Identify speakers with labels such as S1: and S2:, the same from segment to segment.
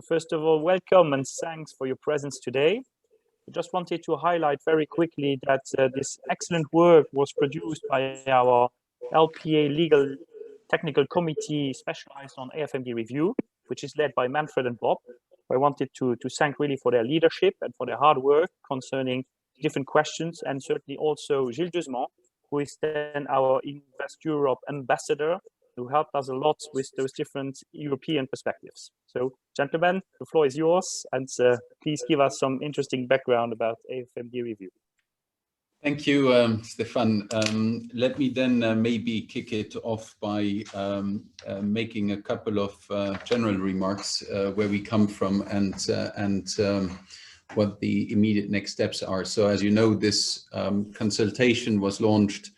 S1: first of all, welcome and thanks for your presence today. I just wanted to highlight very quickly that this excellent work was produced by our LPEA Legal Technical Committee specialized on AIFMD review, which is led by Manfred and Bob. I wanted to thank really for their leadership and for their hard work concerning different questions, and certainly also Gilles Dusemon, who is then our Invest Europe ambassador, who helped us a lot with those different European perspectives. So, gentlemen, the floor is yours, and please give us some interesting background about AIFMD review.
S2: Thank you, Stefan. Let me then maybe kick it off by making a couple of general remarks where we come from and what the immediate next steps are. So, as you know, this consultation was launched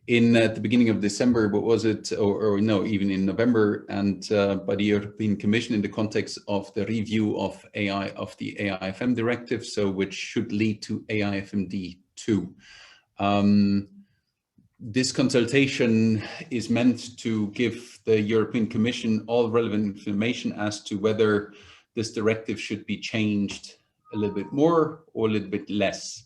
S2: at the beginning of December, what was it, or no, even in November, and by the European Commission in the context of the review of the AIFM Directive, so which should lead to AIFMD 2. This consultation is meant to give the European Commission all relevant information as to whether this directive should be changed a little bit more or a little bit less.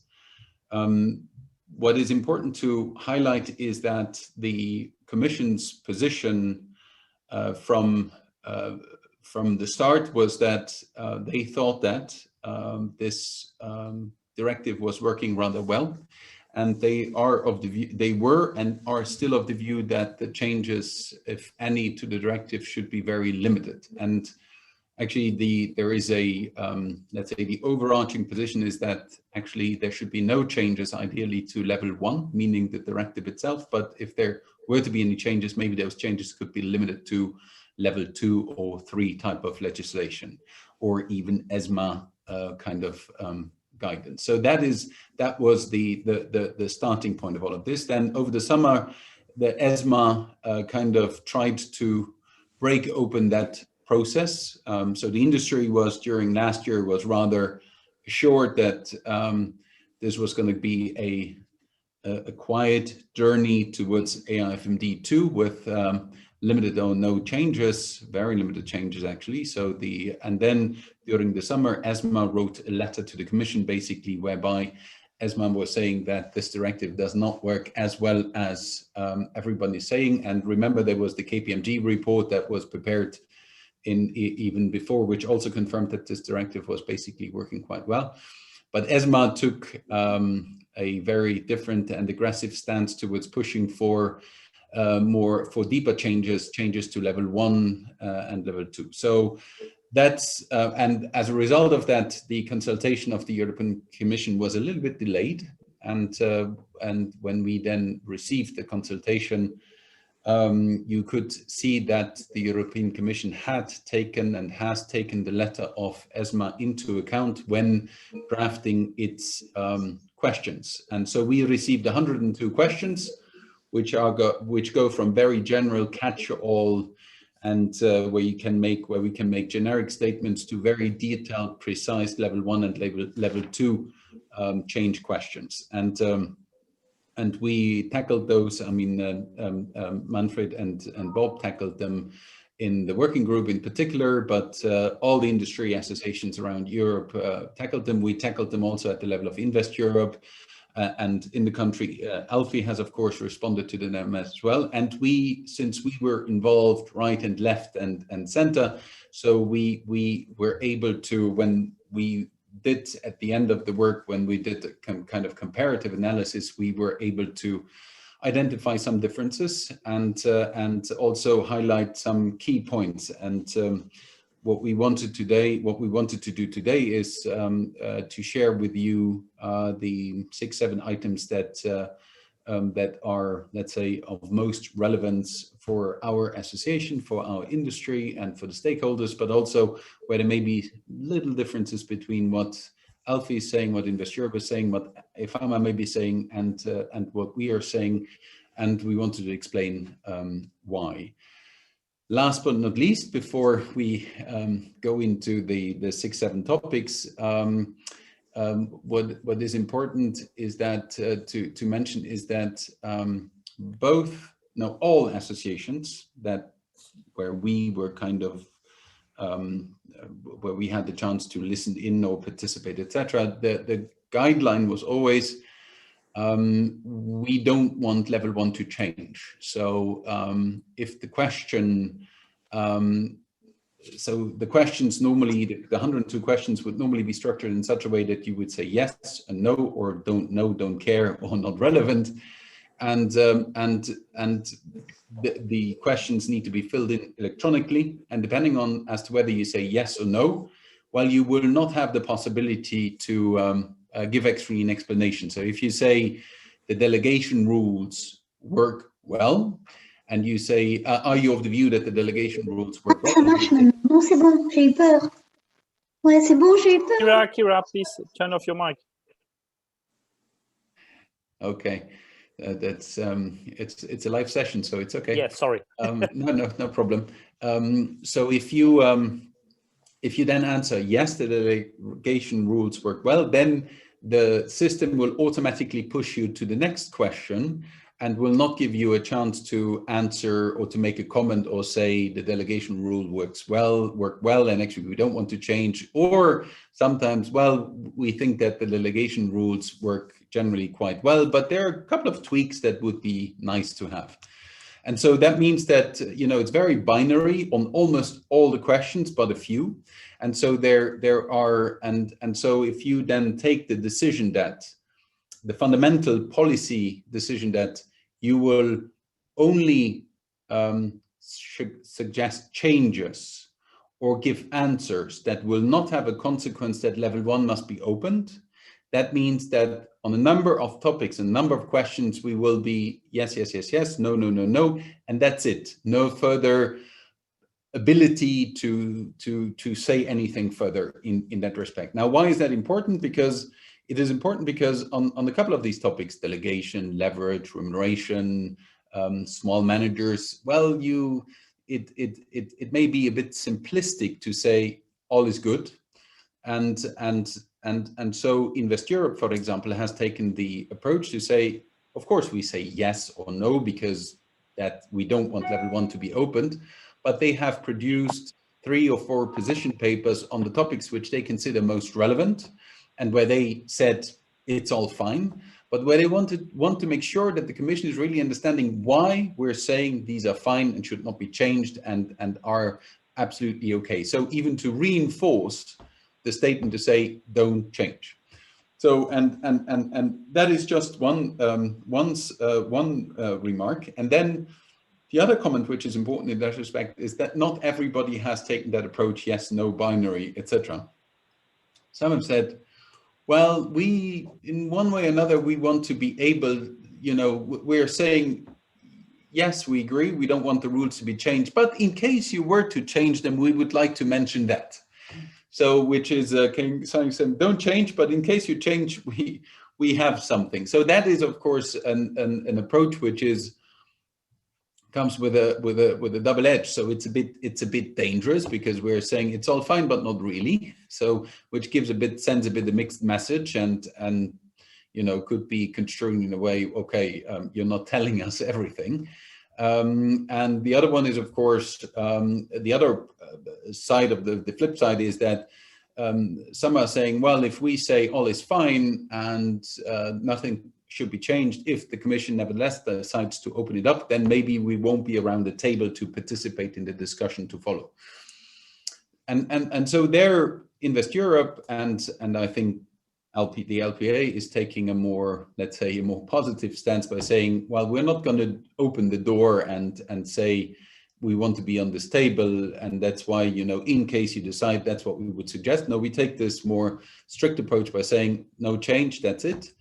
S2: What is important to highlight is that the Commission's position from the start was that they thought that this directive was working rather well, and they were and are still of the view that the changes, if any, to the directive should be very limited. And actually, there is a, let's say, the overarching position is that actually there should be no changes, ideally, to level 1, meaning the directive itself. But if there were to be any changes, maybe those changes could be limited to level 2 or 3 type of legislation, or even ESMA kind of guidance. So that was the starting point of all of this. Then over the summer, the ESMA kind of tried to break open that process. So the industry was, during last year, was rather assured that this was going to be a quiet journey towards AIFMD 2 with limited or no changes, very limited changes actually. So and then during the summer, ESMA wrote a letter to the Commission, basically, whereby ESMA was saying that this directive does not work as well as everybody's saying. And remember, there was the KPMG report that was prepared even before, which also confirmed that this directive was basically working quite well. But ESMA took a very different and aggressive stance towards pushing for deeper changes to level 1 and level 2. So that's and as a result of that, the consultation of the European Commission was a little bit delayed. And when we then received the consultation, you could see that the European Commission had taken and has taken the letter of ESMA into account when drafting its questions. And so we received 102 questions, which go from very general catch-all and where we can make generic statements to very detailed, precise level 1 and level 2 change questions. And we tackled those. I mean, Manfred and Bob tackled them in the working group in particular, but all the industry associations around Europe tackled them. We tackled them also at the level of Invest Europe. And in the country, ALFI has, of course, responded to them as well. And since we were involved right and left and center, so we were able to, when we did at the end of the work, when we did a kind of comparative analysis, we were able to identify some differences and also highlight some key points. And what we wanted to do today is to share with you the 6-7 items that are, let's say, of most relevance for our association, for our industry, and for the stakeholders, but also where there may be little differences between what ALFI is saying, what Invest Europe is saying, what AIFMD may be saying, and what we are saying, and we wanted to explain why. Last but not least, before we go into the 6-7 topics, what is important is that to mention is that all associations where we were kind of where we had the chance to listen in or participate, etc., the guideline was always, we don't want level 1 to change. So if the question, so the questions normally, the 102 questions would normally be structured in such a way that you would say yes and no, or don't know, don't care, or not relevant. And the questions need to be filled in electronically, and depending on as to whether you say yes or no, well, you will not have the possibility to give actually an explanation. So if you say the delegation rules work well, and you say, are you of the view that the delegation rules work well?
S3: Ça marche maintenant. Non, c'est bon, j'ai eu peur. Ouais, c'est bon, j'ai eu peur.
S1: Kira, please turn off your mic.
S2: Okay. That's it's a live session, so it's okay.
S1: Yeah, sorry.
S2: No problem. So if you then answer yes, the delegation rules work well, then the system will automatically push you to the next question and will not give you a chance to answer or to make a comment or say the delegation rule work well, and actually we don't want to change, or sometimes, well, we think that the delegation rules work generally quite well, but there are a couple of tweaks that would be nice to have. And so that means that, you know, it's very binary on almost all the questions, but a few. And so there are, and so if you then take the decision that, the fundamental policy decision that you will only suggest changes or give answers that will not have a consequence that level 1 must be opened, that means that on a number of topics, a number of questions, we will be yes, yes, yes, yes, no, no, no, no, and that's it. No further ability to say anything further in that respect. Now, why is that important? Because it is important because on a couple of these topics, delegation, leverage, remuneration, small managers, well, it may be a bit simplistic to say all is good, and so Invest Europe, for example, has taken the approach to say, of course, we say yes or no because that we don't want level 1 to be opened, but they have produced 3 or 4 position papers on the topics which they consider most relevant, and where they said it's all fine, but where they want to make sure that the Commission is really understanding why we're saying these are fine and should not be changed and are absolutely okay. So even to reinforce the statement to say don't change. So and that is just one remark. And then the other comment, which is important in that respect, is that not everybody has taken that approach, yes, no, binary, etc. Some have said, well, we, in one way or another, we want to be able, you know, we're saying, yes, we agree, we don't want the rules to be changed, but in case you were to change them, we would like to mention that. So, which is saying, don't change, but in case you change, we have something. So that is, of course, an approach which comes with a double edge. So it's a bit dangerous because we're saying it's all fine, but not really. So which sends a bit a mixed message, and you know, could be construed in a way, okay, you're not telling us everything. And the other one is, of course, the other side of the flip side is that some are saying, well, if we say all is fine and nothing should be changed, if the Commission nevertheless decides to open it up, then maybe we won't be around the table to participate in the discussion to follow. And so there, Invest Europe and I think the LPEA is taking a more, let's say, a more positive stance by saying, well, we're not going to open the door and say we want to be on this table, and that's why, you know, in case you decide that's what we would suggest. No, we take this more strict approach by saying no change, that's it.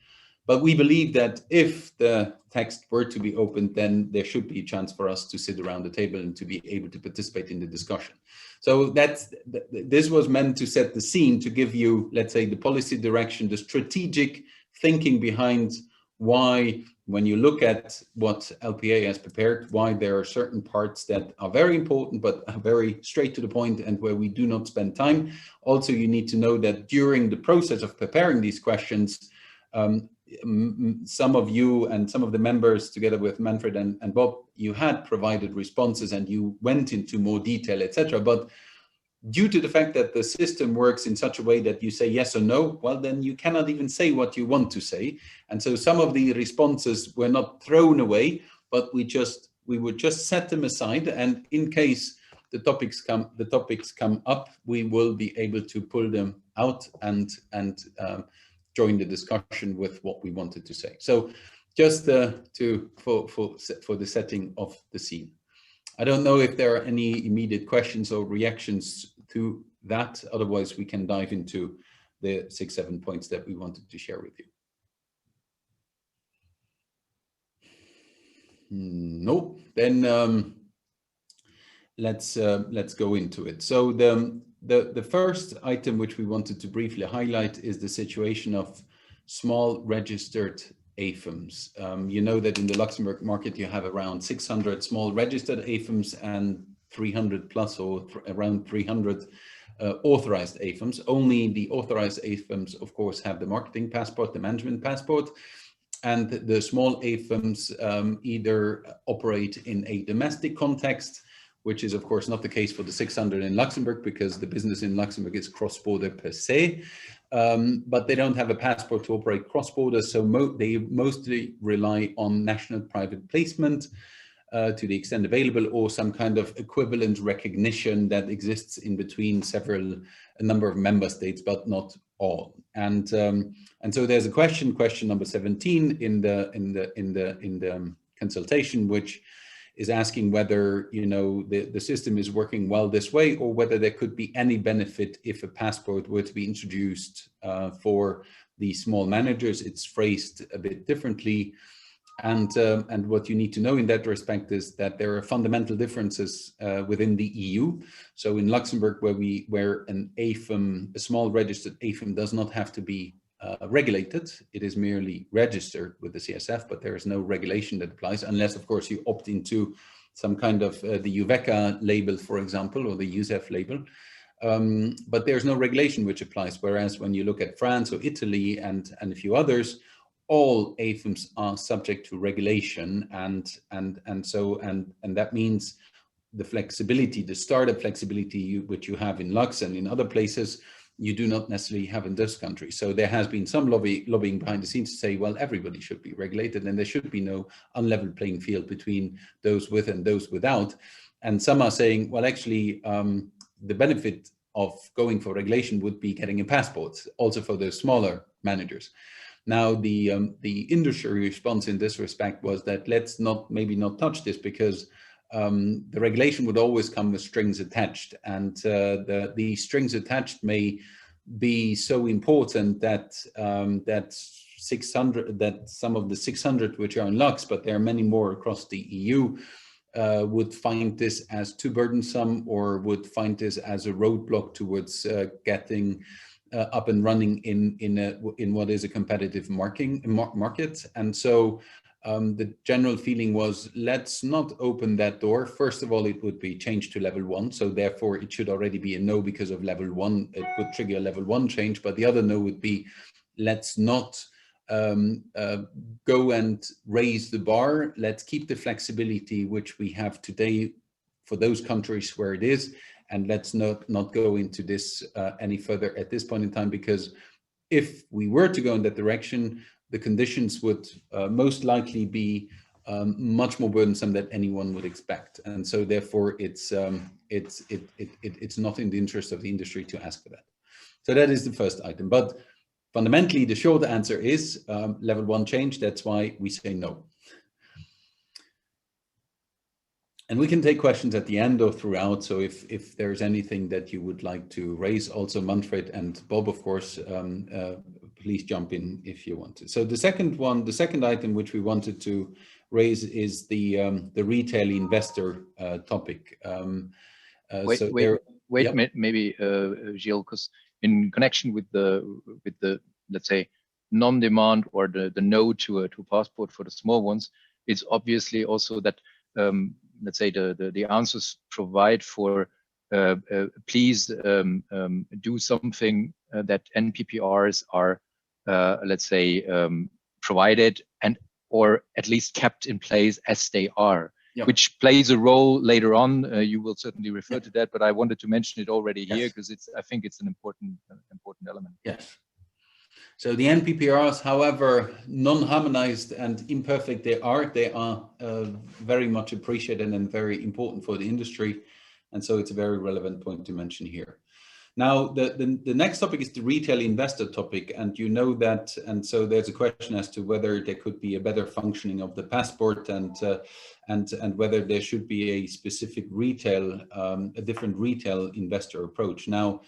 S2: But we believe that if the text were to be opened, then there should be a chance for us to sit around the table and to be able to participate in the discussion. So this was meant to set the scene, to give you, let's say, the policy direction, the strategic thinking behind why, when you look at what LPEA has prepared, why there are certain parts that are very important, but are very straight to the point and where we do not spend time. Also, you need to know that during the process of preparing these questions, some of you and some of the members, together with Manfred and Bob, you had provided responses and you went into more detail, etc. But due to the fact that the system works in such a way that you say yes or no, well, then you cannot even say what you want to say. And so some of the responses were not thrown away, but we would just set them aside. And in case the topics come up, we will be able to pull them out and join the discussion with what we wanted to say. So just for the setting of the scene. I don't know if there are any immediate questions or reactions to that. Otherwise, we can dive into the 6-7 points that we wanted to share with you. No, then let's go into it. So the first item which we wanted to briefly highlight is the situation of small registered AIFMs. You know that in the Luxembourg market you have around 600 small registered AIFMs and 300 plus or around 300 authorized AIFMs. Only the authorized AIFMs, of course, have the marketing passport, the management passport, and the small AIFMs either operate in a domestic context, which is of course not the case for the 600 in Luxembourg, because the business in Luxembourg is cross-border per se. But they don't have a passport to operate cross-border, so they mostly rely on national private placement to the extent available, or some kind of equivalent recognition that exists in between a number of member states, but not all. And so there's a question number 17 in the consultation, which is asking whether, you know, the system is working well this way, or whether there could be any benefit if a passport were to be introduced for the small managers. It's phrased a bit differently. And what you need to know in that respect is that there are fundamental differences within the EU. So in Luxembourg, where an AIFM, a small registered AIFM, does not have to be regulated. It is merely registered with the CSF, but there is no regulation that applies, unless, of course, you opt into some kind of the UVECA label, for example, or the USEF label. But there's no regulation which applies. Whereas when you look at France or Italy and a few others, all AIFMs are subject to regulation, and that means the flexibility, the startup flexibility which you have in Lux and in other places, you do not necessarily have in this country. So there has been some lobbying behind the scenes to say, well, everybody should be regulated and there should be no unlevel playing field between those with and those without. And some are saying, well, actually, the benefit of going for regulation would be getting a passport, also for the smaller managers. Now, the industry response in this respect was that let's maybe not touch this, because the regulation would always come with strings attached, and the strings attached may be so important that that some of the 600 which are in Lux, but there are many more across the EU, would find this as too burdensome, or would find this as a roadblock towards getting up and running in what is a competitive market. And so the general feeling was, let's not open that door. First of all, it would be changed to level 1. So therefore it should already be a no because of level 1. It would trigger a level 1 change. But the other no would be, let's not go and raise the bar. Let's keep the flexibility which we have today for those countries where it is. And let's not go into this any further at this point in time, because if we were to go in that direction, the conditions would most likely be much more burdensome than anyone would expect. And so therefore it's not in the interest of the industry to ask for that. So that is the first item. But fundamentally, the short answer is level 1 change. That's why we say no. And we can take questions at the end or throughout. So if there's anything that you would like to raise, also Manfred and Bob, of course, please jump in if you want to. So the second item which we wanted to raise is the retail investor topic.
S4: Wait a minute, maybe Gilles, because in connection with the let's say non-demand or the no to a passport for the small ones, it's obviously also that let's say the answers provide for please do something that NPPRs are let's say provided and or at least kept in place as they are. which plays a role later on. You will certainly refer to that, but I wanted to mention it already here because I think it's an important element.
S2: Yes. So the NPPRs, however non-harmonized and imperfect they are very much appreciated and very important for the industry. And so it's a very relevant point to mention here. Now, the next topic is the retail investor topic, and you know that, and so there's a question as to whether there could be a better functioning of the passport and whether there should be a specific retail, a different retail investor approach. Now,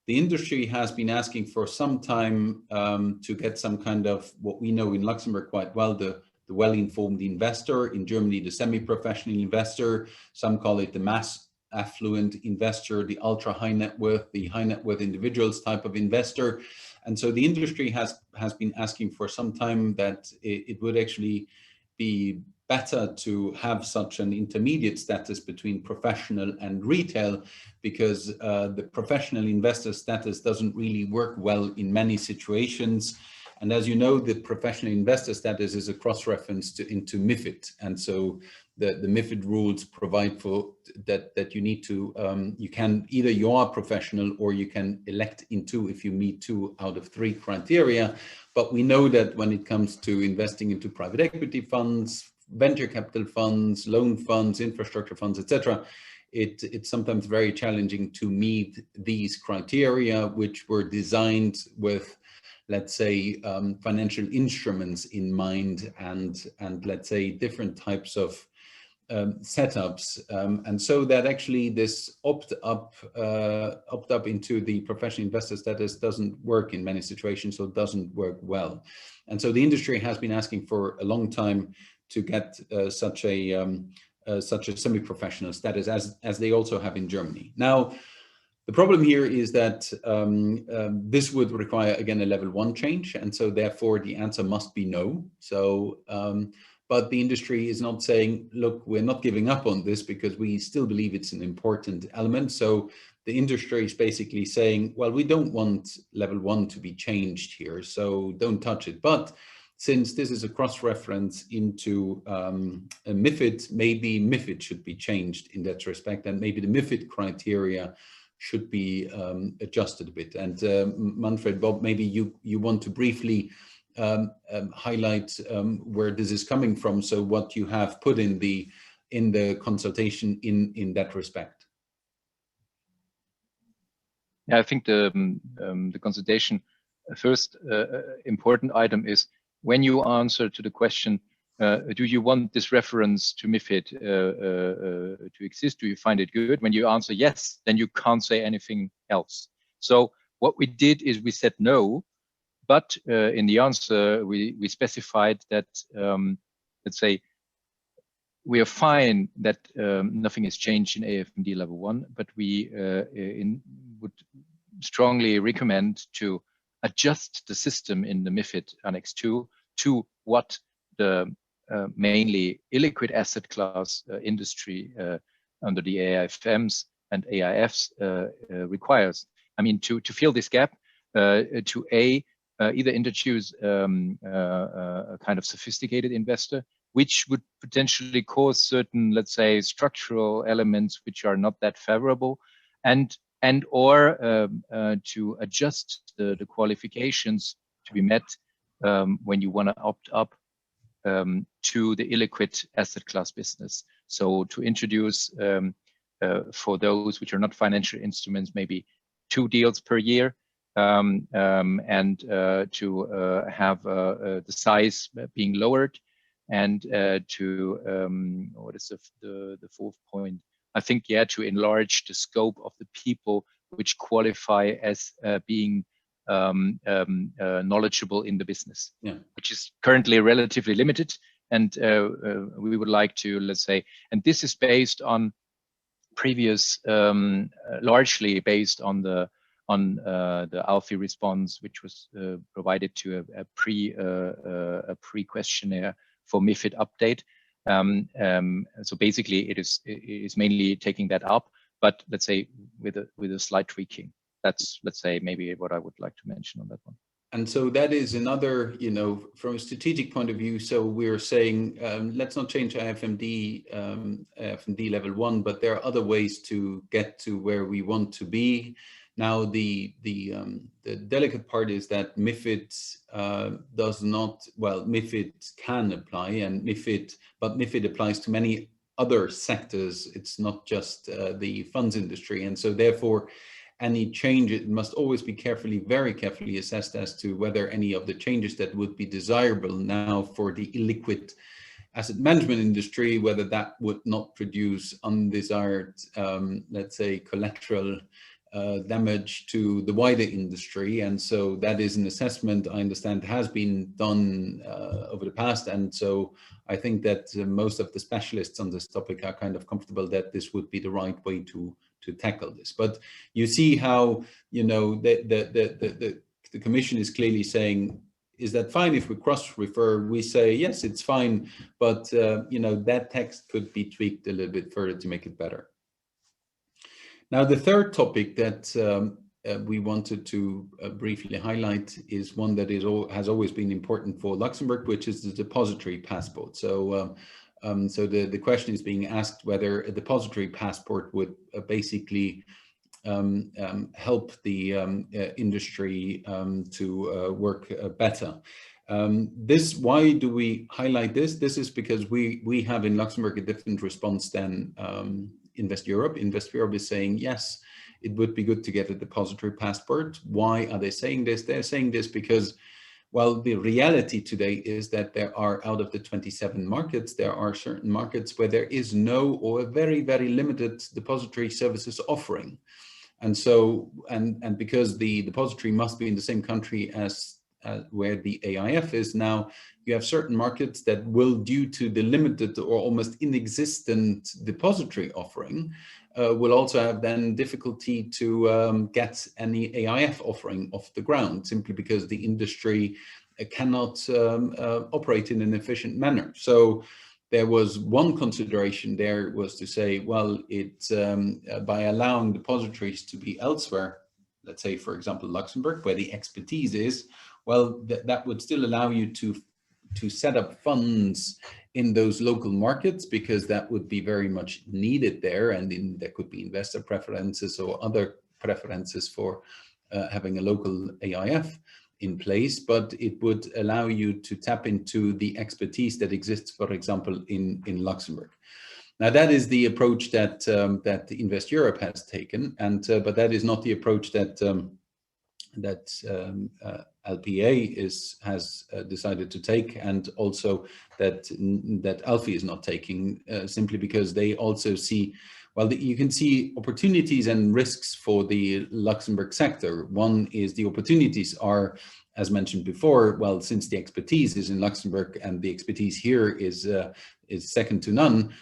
S2: the industry has been asking for some time to get some kind of what we know in Luxembourg quite well, the well-informed investor. In Germany, the semi-professional investor. Some call it the mass affluent investor, the ultra high net worth, the high net worth individuals type of investor. And so the industry has been asking for some time that it would actually be better to have such an intermediate status between professional and retail, because the professional investor status doesn't really work well in many situations. And as you know, the professional investor status is a cross-reference into MiFID. And so the MiFID rules provide for that you need to, you can either you are professional or you can elect into if you meet 2 out of 3 criteria. But we know that when it comes to investing into private equity funds, venture capital funds, loan funds, infrastructure funds, etc., it's sometimes very challenging to meet these criteria, which were designed with, let's say, financial instruments in mind and let's say different types of setups, and so that actually this opt up into the professional investor status doesn't work in many situations, so it doesn't work well. And so the industry has been asking for a long time to get such a semi-professional status as they also have in Germany. Now, the problem here is that this would require, again, a level 1 change, and so therefore the answer must be no. So, but the industry is not saying, look, we're not giving up on this because we still believe it's an important element. So the industry is basically saying, well, we don't want level 1 to be changed here, so don't touch it. But since this is a cross-reference into a MiFID, maybe MiFID should be changed in that respect, and maybe the MiFID criteria should be adjusted a bit. And Manfred, Bob, maybe you want to briefly highlight where this is coming from, so what you have put in the consultation in that respect.
S4: Yeah, I think the consultation first important item is when you answer to the question, do you want this reference to MiFID to exist? Do you find it good? When you answer yes, then you can't say anything else. So what we did is we said no, but in the answer we specified that, let's say, we are fine that nothing has changed in AIFMD level 1, but we would strongly recommend to adjust the system in the MiFID Annex 2 to what the mainly illiquid asset class industry under the AIFMs and AIFs requires. I mean, to fill this gap, to either introduce a kind of sophisticated investor, which would potentially cause certain, let's say, structural elements which are not that favorable, and or to adjust the qualifications to be met when you want to opt up to the illiquid asset class business. So to introduce for those which are not financial instruments, maybe 2 deals per year, and to have the size being lowered, and to what is the 4th point? I think, yeah, to enlarge the scope of the people which qualify as being knowledgeable in the business, yeah, which is currently relatively limited. And we would like to, let's say, and this is based on previous, largely based on the ALFI response, which was provided to a pre-questionnaire for MiFID update. So basically, it is mainly taking that up, but let's say with a slight tweaking. That's, let's say, maybe what I would like to mention on that one.
S2: and so that is another, you know, from a strategic point of view. So we're saying, let's not change AIFMD level 1, but there are other ways to get to where we want to be. Now, the delicate part is that MiFID does not, well, MiFID can apply, and but MiFID applies to many other sectors. It's not just the funds industry, and so therefore, any change, it must always be very carefully assessed as to whether any of the changes that would be desirable now for the illiquid asset management industry, whether that would not produce undesired, let's say, collateral damage to the wider industry. And so that is an assessment I understand has been done over the past. And so I think that most of the specialists on this topic are kind of comfortable that this would be the right way to tackle this. But you see how, you know, the Commission is clearly saying, is that fine if we cross-refer? We say, yes, it's fine, but, you know, that text could be tweaked a little bit further to make it better. Now, the third topic that we wanted to briefly highlight is one that has always been important for Luxembourg, which is the depository passport. So, so the question is being asked whether a depository passport would basically help the industry to work better. Why do we highlight this? This is because we have in Luxembourg a different response than Invest Europe. Invest Europe is saying, yes, it would be good to get a depository passport. Why are they saying this? They're saying this because, well, the reality today is that there are, out of the 27 markets, there are certain markets where there is no or a very, very limited depository services offering. And so, and because the depository must be in the same country as where the AIF is now, you have certain markets that will, due to the limited or almost inexistent depository offering, will also have then difficulty to get any AIF offering off the ground, simply because the industry cannot operate in an efficient manner. So there was one consideration there was to say, well, by allowing depositories to be elsewhere, let's say, for example, Luxembourg, where the expertise is, well, that would still allow you to set up funds in those local markets, because that would be very much needed there. And there could be investor preferences or other preferences for having a local AIF in place, but it would allow you to tap into the expertise that exists, for example, in Luxembourg. Now, that is the approach that that Invest Europe has taken, and but that is not the approach that LPEA has decided to take, and also that ALFI is not taking, simply because they also see, well, you can see opportunities and risks for the Luxembourg sector. One is the opportunities are, as mentioned before, well, since the expertise is in Luxembourg and the expertise here is second to none,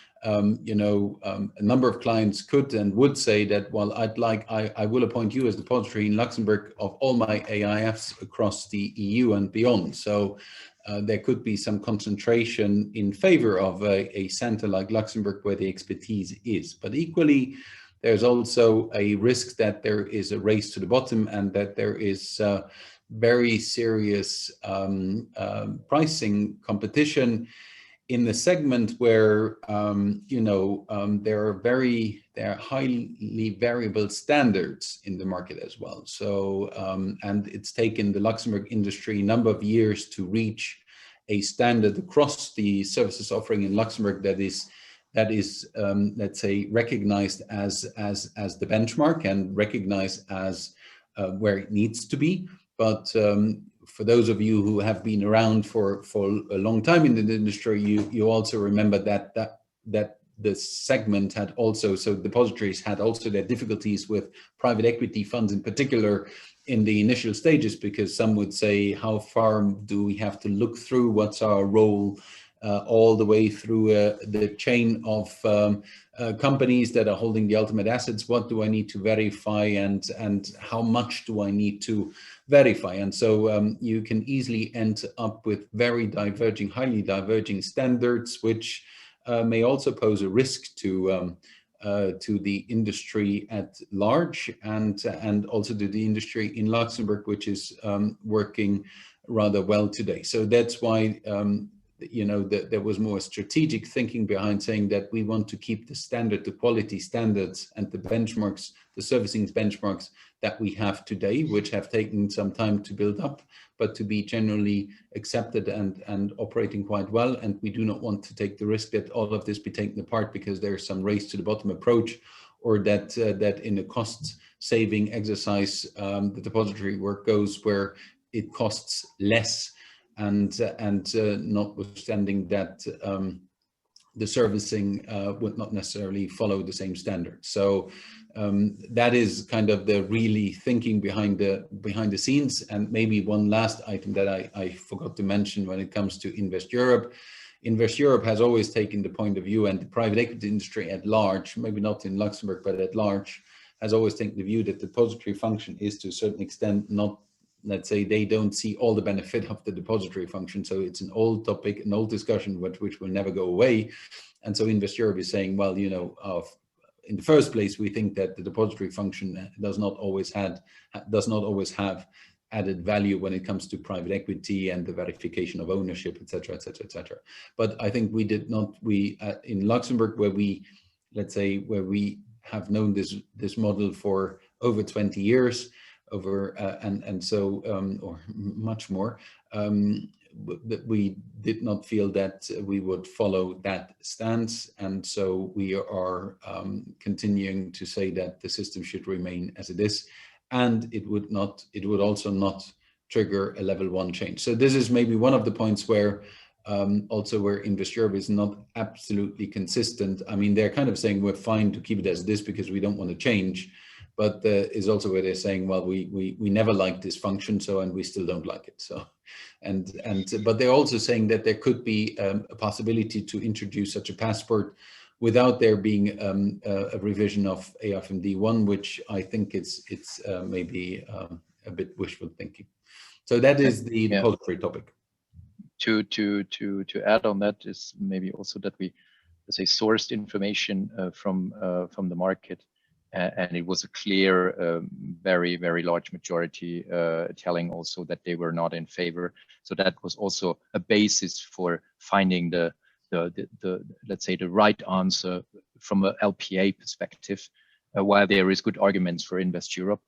S2: you know, a number of clients could and would say that, well, I will appoint you as depository in Luxembourg of all my AIFs across the EU and beyond. So there could be some concentration in favor of a center like Luxembourg where the expertise is. But equally, there's also a risk that there is a race to the bottom, and that there is very serious pricing competition in the segment where, you know, there are highly variable standards in the market as well. So, and it's taken the Luxembourg industry a number of years to reach a standard across the services offering in Luxembourg that is, let's say, recognized as the benchmark and recognized as where it needs to be. But for those of you who have been around for a long time in the industry, you also remember that the segment had also, so depositories had also their difficulties with private equity funds in particular in the initial stages, because some would say, how far do we have to look through? What's our role? All the way through the chain of companies that are holding the ultimate assets. What do I need to verify, and how much do I need to verify? And so you can easily end up with very diverging, highly diverging standards, which may also pose a risk to to the industry at large, and also to the industry in Luxembourg, which is working rather well today. So that's why you know, there was more strategic thinking behind saying that we want to keep the standard, the quality standards and the benchmarks, the servicing benchmarks that we have today, which have taken some time to build up, but to be generally accepted and operating quite well. And we do not want to take the risk that all of this be taken apart because there's some race to the bottom approach, or that that in a cost saving exercise, the depository work goes where it costs less, and notwithstanding that the servicing would not necessarily follow the same standards. So that is kind of the really thinking behind the scenes. And maybe one last item that I forgot to mention when it comes to Invest Europe. Invest Europe has always taken the point of view, and the private equity industry at large, maybe not in Luxembourg, but at large, has always taken the view that the depository function is to a certain extent not, let's say, they don't see all the benefit of the depository function. So it's an old topic, an old discussion, which will never go away. And so Invest Europe is saying, well, you know, in the first place, we think that the depository function does not always have added value when it comes to private equity and the verification of ownership, etc., etc., etc. But I think we did not, in Luxembourg, where we, let's say, where we have known this model for over 20 years, and so or much more, that we did not feel that we would follow that stance, and so we are continuing to say that the system should remain as it is, and it would also not trigger a level 1 change. So this is maybe one of the points where also where Invest Europe is not absolutely consistent. I mean, they're kind of saying we're fine to keep it as it is because we don't want to change. But is also where they're saying, well, we never liked this function, so, and we still don't like it. So, but they're also saying that there could be a possibility to introduce such a passport without there being a revision of AIFMD 1, which I think it's maybe a bit wishful thinking. So that is the depository topic.
S4: To add on that is maybe also that we, let's say, sourced information from the market. And it was a clear, very, very large majority telling also that they were not in favor. So that was also a basis for finding the let's say, the right answer from a LPEA perspective, while there is good arguments for Invest Europe.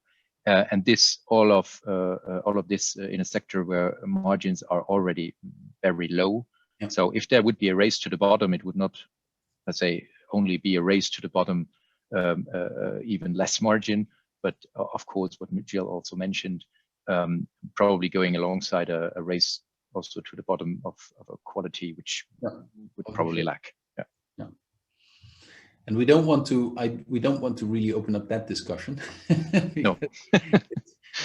S4: And this, all of this in a sector where margins are already very low. Yeah. So if there would be a race to the bottom, it would not, let's say, only be a race to the bottom, even less margin, but of course, what Gilles also mentioned, probably going alongside a race also to the bottom of a quality which would probably lack. Yeah.
S2: Yeah. And we don't want to really open up that discussion.
S4: No.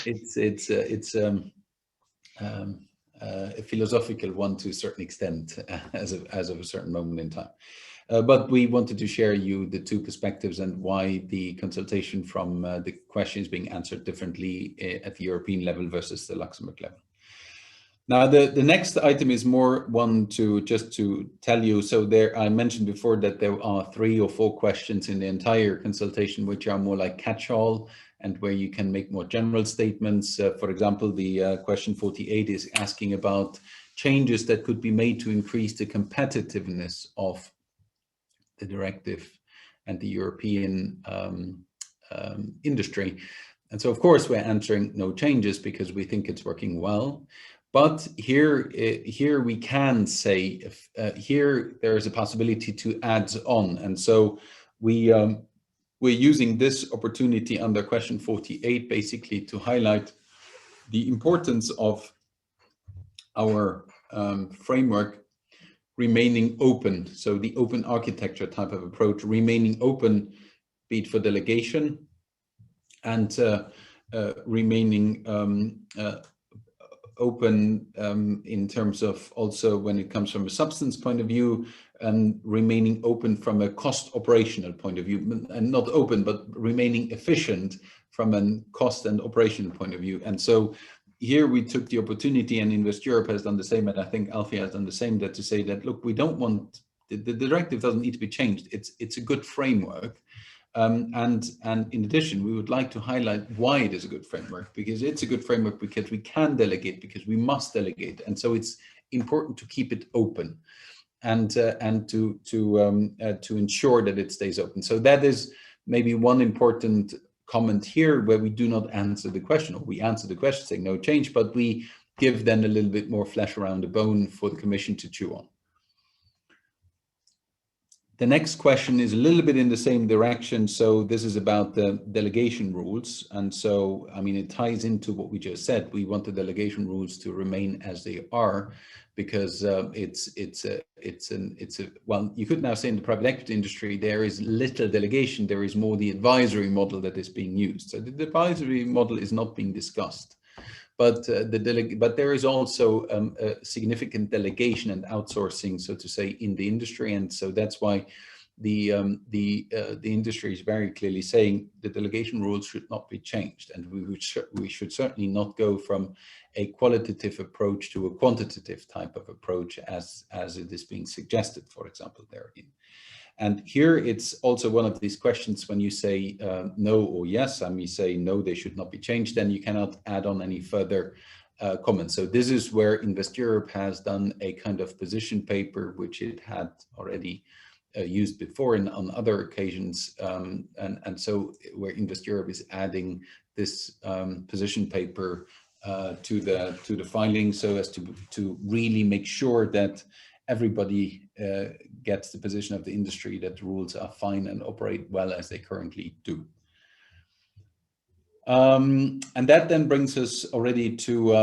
S2: it's a philosophical one to a certain extent as of a certain moment in time. But we wanted to share you the two perspectives and why the consultation from the questions being answered differently at the European level versus the Luxembourg level. Now, the next item is more one to just to tell you. So there, I mentioned before that there are 3 or 4 questions in the entire consultation, which are more like catch-all and where you can make more general statements. For example, the question 48 is asking about changes that could be made to increase the competitiveness of the directive and the European industry. And so, of course, we're answering no changes because we think it's working well. But here we can say, here there is a possibility to add on. And so we're using this opportunity under question 48 basically to highlight the importance of our framework remaining open. So the open architecture type of approach, remaining open, be it for delegation, and remaining open in terms of also when it comes from a substance point of view, and remaining open from a cost operational point of view, and not open, but remaining efficient from a cost and operational point of view. And so here we took the opportunity, and Invest Europe has done the same, and I think AIFMD has done the same, that to say that, look, we don't want, the directive doesn't need to be changed. It's a good framework. And in addition, we would like to highlight why it is a good framework, because it's a good framework because we can delegate, because we must delegate. And so it's important to keep it open and to ensure that it stays open. So that is maybe one important comment here, where we do not answer the question, or we answer the question saying no change, but we give then a little bit more flesh around the bone for the Commission to chew on. The next question is a little bit in the same direction. So this is about the delegation rules. And so, I mean, it ties into what we just said. We want the delegation rules to remain as they are, because well, you could now say in the private equity industry, there is little delegation. There is more the advisory model that is being used. So the advisory model is not being discussed. But there is also a significant delegation and outsourcing, so to say, in the industry, and so that's why the industry is very clearly saying the delegation rules should not be changed, and we should certainly not go from a qualitative approach to a quantitative type of approach as it is being suggested, for example, therein. And here it's also one of these questions when you say no or yes, and you say no, they should not be changed, then you cannot add on any further comments. So this is where Invest Europe has done a kind of position paper, which it had already used before on other occasions. And so where Invest Europe is adding this position paper to the filing, so as to really make sure that everybody gets the position of the industry that the rules are fine and operate well as they currently do. And that then brings us already to,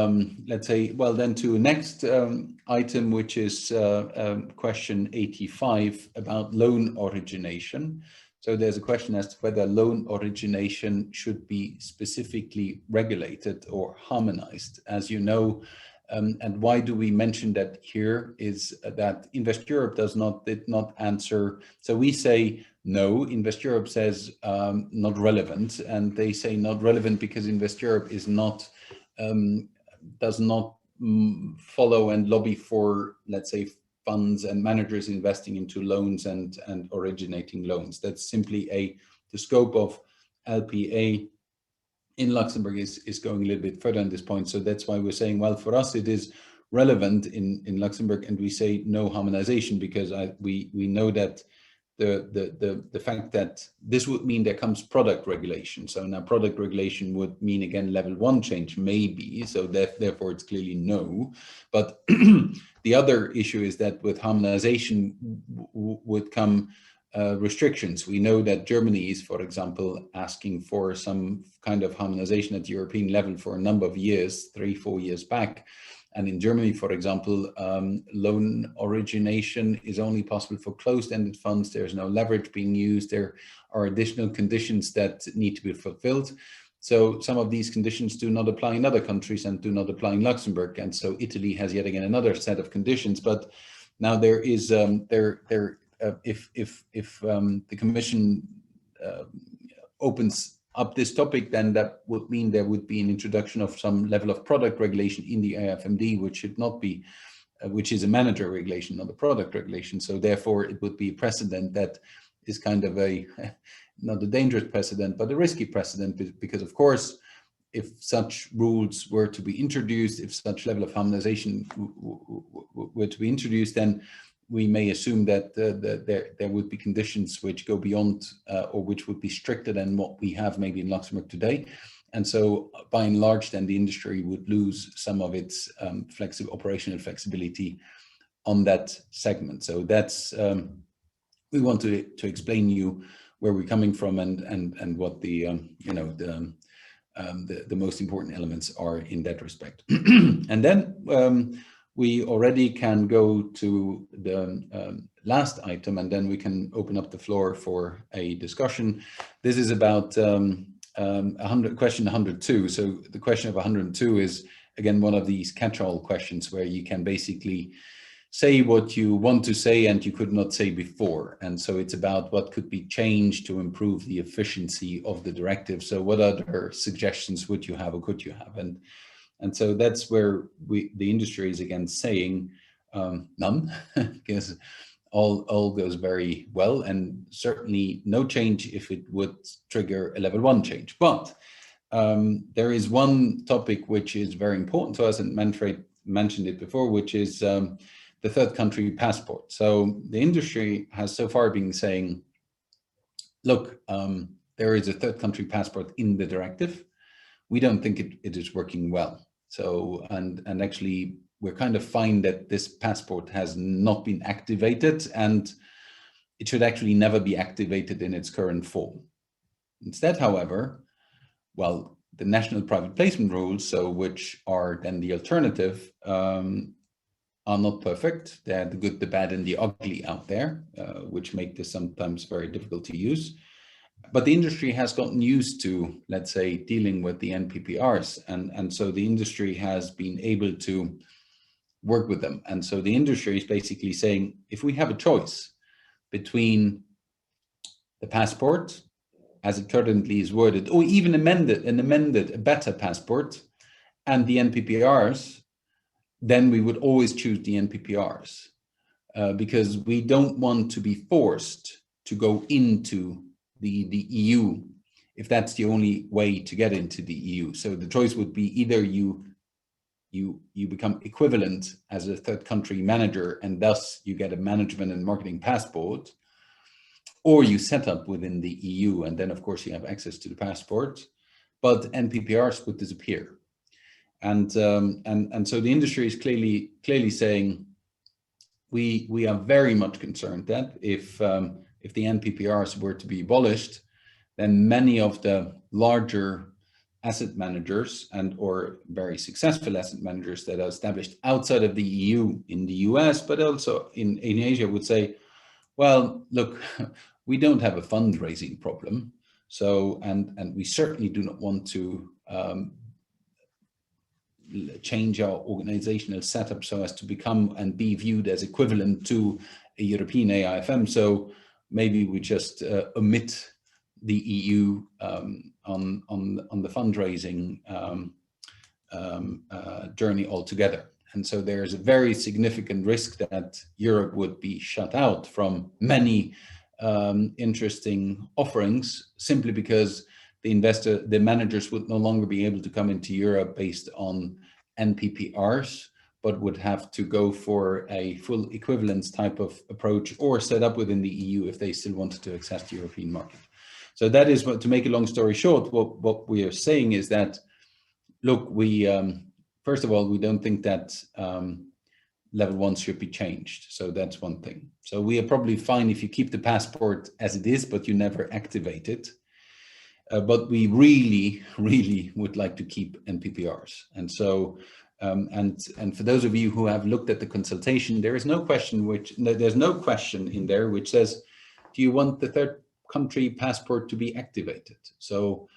S2: let's say, well, then to next item, which is question 85 about loan origination. So there's a question as to whether loan origination should be specifically regulated or harmonized. As you know, and why do we mention that here is that Invest Europe did not answer. So we say no, Invest Europe says not relevant, and they say not relevant because Invest Europe is not, does not follow and lobby for, let's say, funds and managers investing into loans and originating loans. That's simply the scope of LPEA in Luxembourg is going a little bit further on this point. So that's why we're saying, well, for us, it is relevant in Luxembourg, and we say no harmonization, because we know that the fact that this would mean there comes product regulation. So now product regulation would mean, again, level 1 change, maybe. So therefore, it's clearly no. But the other issue is that with harmonization would come restrictions. We know that Germany is, for example, asking for some kind of harmonization at the European level for a number of years, 3-4 years back. And in Germany, for example, loan origination is only possible for closed-ended funds. There's no leverage being used. There are additional conditions that need to be fulfilled. So some of these conditions do not apply in other countries and do not apply in Luxembourg. And so Italy has yet again another set of conditions. But now there is if the Commission opens up this topic, then that would mean there would be an introduction of some level of product regulation in the AIFMD, which should not be, which is a manager regulation, not a product regulation. So therefore, it would be a precedent that is kind of not a dangerous precedent, but a risky precedent, because of course, if such rules were to be introduced, if such level of harmonization were to be introduced, then we may assume that there would be conditions which go beyond or which would be stricter than what we have maybe in Luxembourg today. And so by and large, then the industry would lose some of its operational flexibility on that segment. So that's, we want to explain you where we're coming from and what the, the most important elements are in that respect. And then we already can go to the last item, and then we can open up the floor for a discussion. This is about question 102. So the question of 102 is, again, one of these catch-all questions where you can basically say what you want to say and you could not say before. And so it's about what could be changed to improve the efficiency of the directive. So what other suggestions would you have or could you have? And so that's where the industry is again saying none, because all goes very well, and certainly no change if it would trigger a level 1 change. But there is one topic which is very important to us, and Manfred mentioned it before, which is the third country passport. So the industry has so far been saying, look, there is a third country passport in the directive. We don't think it is working well. So, and actually, we're kind of fine that this passport has not been activated, and it should actually never be activated in its current form. Instead, however, well, the national private placement rules, so which are then the alternative, are not perfect. They're the good, the bad, and the ugly out there, which make this sometimes very difficult to use. But the industry has gotten used to, let's say, dealing with the NPPRs, and so the industry has been able to work with them. And so the industry is basically saying, if we have a choice between the passport, as it currently is worded, or even amended, a better passport, and the NPPRs, then we would always choose the NPPRs, because we don't want to be forced to go into the EU if that's the only way to get into the EU. So the choice would be either you become equivalent as a third country manager, and thus you get a management and marketing passport, or you set up within the EU, and then of course you have access to the passport, but NPPRs would disappear. And so the industry is clearly saying we are very much concerned that if the NPPRs were to be abolished, then many of the larger asset managers and or very successful asset managers that are established outside of the EU, in the US, but also in Asia, would say, well, look, we don't have a fundraising problem. So, and we certainly do not want to change our organizational setup so as to become and be viewed as equivalent to a European AIFM. So maybe we just omit the EU on the fundraising journey altogether. And so there's a very significant risk that Europe would be shut out from many interesting offerings, simply because the managers would no longer be able to come into Europe based on NPPRs, but would have to go for a full equivalence type of approach or set up within the EU if they still wanted to access the European market. So that is what, to make a long story short, what we are saying is that, look, we, first of all, we don't think that level 1 should be changed. So that's one thing. So we are probably fine if you keep the passport as it is, but you never activate it. But we really would like to keep NPPRs. And so, and for those of you who have looked at the consultation, there is no question there's no question in there which says, do you want the third country passport to be activated? So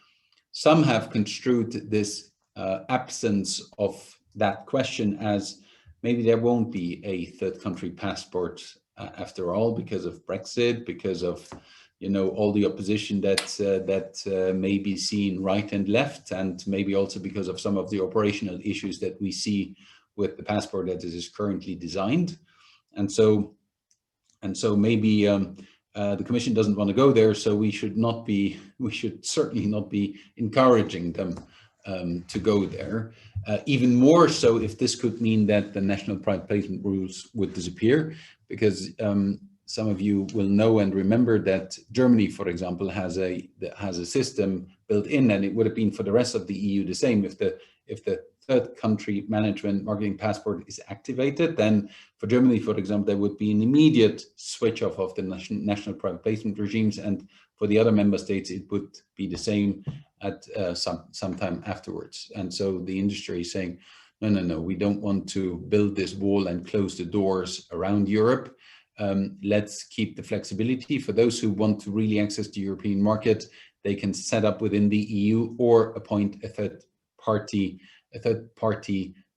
S2: some have construed this absence of that question as maybe there won't be a third country passport after all, because of Brexit, because of, you know, all the opposition that may be seen right and left, and maybe also because of some of the operational issues that we see with the passport that is currently designed. And so maybe the Commission doesn't want to go there, so we should certainly not be encouraging them to go there. Even more so if this could mean that the national private placement rules would disappear, because some of you will know and remember that Germany, for example, has a system built in, and it would have been for the rest of the EU the same. If the third country management marketing passport is activated, then for Germany, for example, there would be an immediate switch off of the national private placement regimes, and for the other member states, it would be the same at some time afterwards. And so the industry is saying, no, we don't want to build this wall and close the doors around Europe. Let's keep the flexibility. For those who want to really access the European market, they can set up within the EU or appoint a third party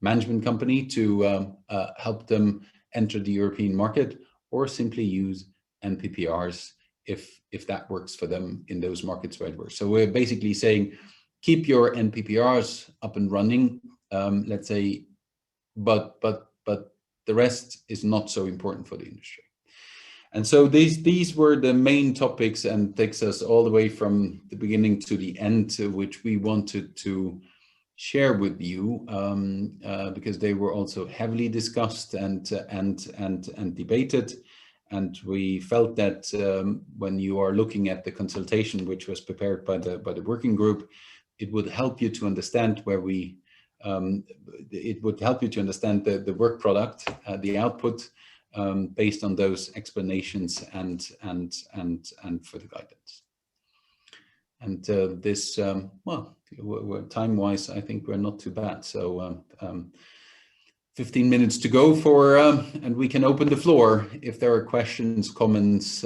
S2: management company to help them enter the European market, or simply use NPPRs if that works for them in those markets where it works. So we're basically saying, keep your NPPRs up and running, let's say, but the rest is not so important for the industry. And so these were the main topics, and takes us all the way from the beginning to the end, which we wanted to share with you, because they were also heavily discussed and debated. And we felt that when you are looking at the consultation, which was prepared by the working group, it would help you to understand where we, it would help you to understand the work product, the output, based on those explanations and for the guidance. And this, well, time-wise, I think we're not too bad. So 15 minutes to go for, and we can open the floor if there are questions, comments,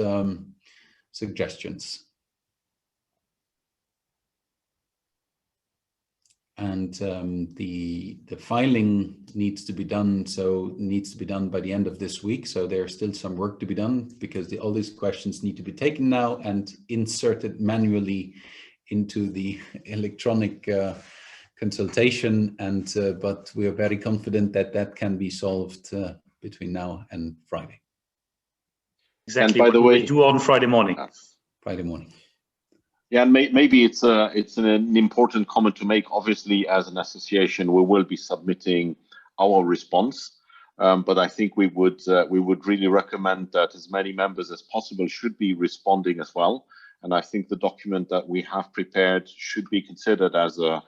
S2: suggestions. And the filing needs to be done, so needs to be done by the end of this week. So there's still some work to be done, because all these questions need to be taken now and inserted manually into the electronic consultation. And but we are very confident that that can be solved between now and Friday.
S1: Exactly. And by the way, we do on Friday morning.
S2: Friday morning.
S5: Yeah, and maybe it's an important comment to make. Obviously, as an association, we will be submitting our response, but I think we would really recommend that as many members as possible should be responding as well. And I think the document that we have prepared should be considered as a,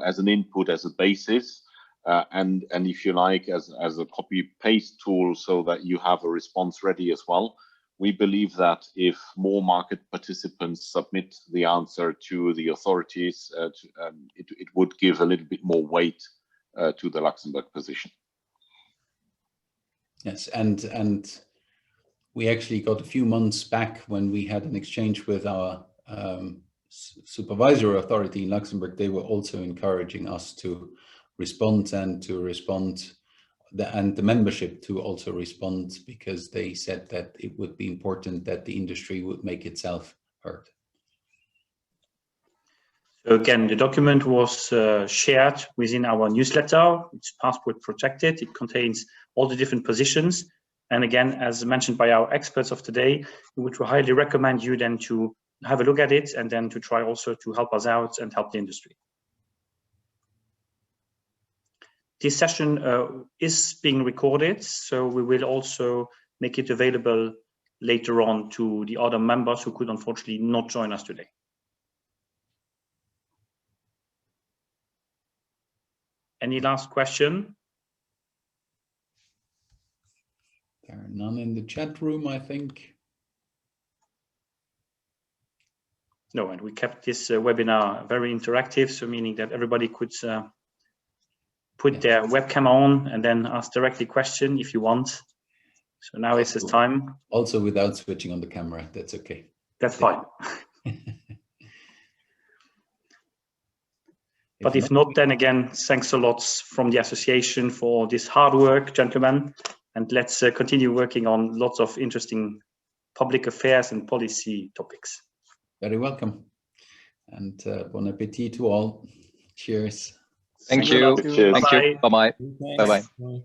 S5: as an input, as a basis, and if you like, as a copy-paste tool, so that you have a response ready as well. We believe that if more market participants submit the answer to the authorities, it would give a little bit more weight to the Luxembourg position.
S2: Yes, and we actually got a few months back when we had an exchange with our supervisory authority in Luxembourg. They were also encouraging us to respond and to respond, and the membership to also respond, because they said that it would be important that the industry would make itself heard.
S1: So again, the document was shared within our newsletter. It's password protected. It contains all the different positions. And again, as mentioned by our experts of today, we would highly recommend you then to have a look at it and then to try also to help us out and help the industry. This session is being recorded, so we will also make it available later on to the other members who could unfortunately not join us today. Any last question?
S2: There are none in the chat room, I think.
S1: No, and we kept this webinar very interactive, so meaning that everybody could put their webcam on and then ask directly question if you want. So now it's this time.
S2: Also without switching on the camera, that's okay.
S1: That's fine. But if not, then again, thanks a lot from the association for this hard work, gentlemen. And let's continue working on lots of interesting public affairs and policy topics.
S2: Very welcome. And bon appetit to all. Cheers.
S4: Thank you.
S5: Cheers.
S4: Thank you. Bye-bye.
S6: Bye-bye.
S4: Bye-bye.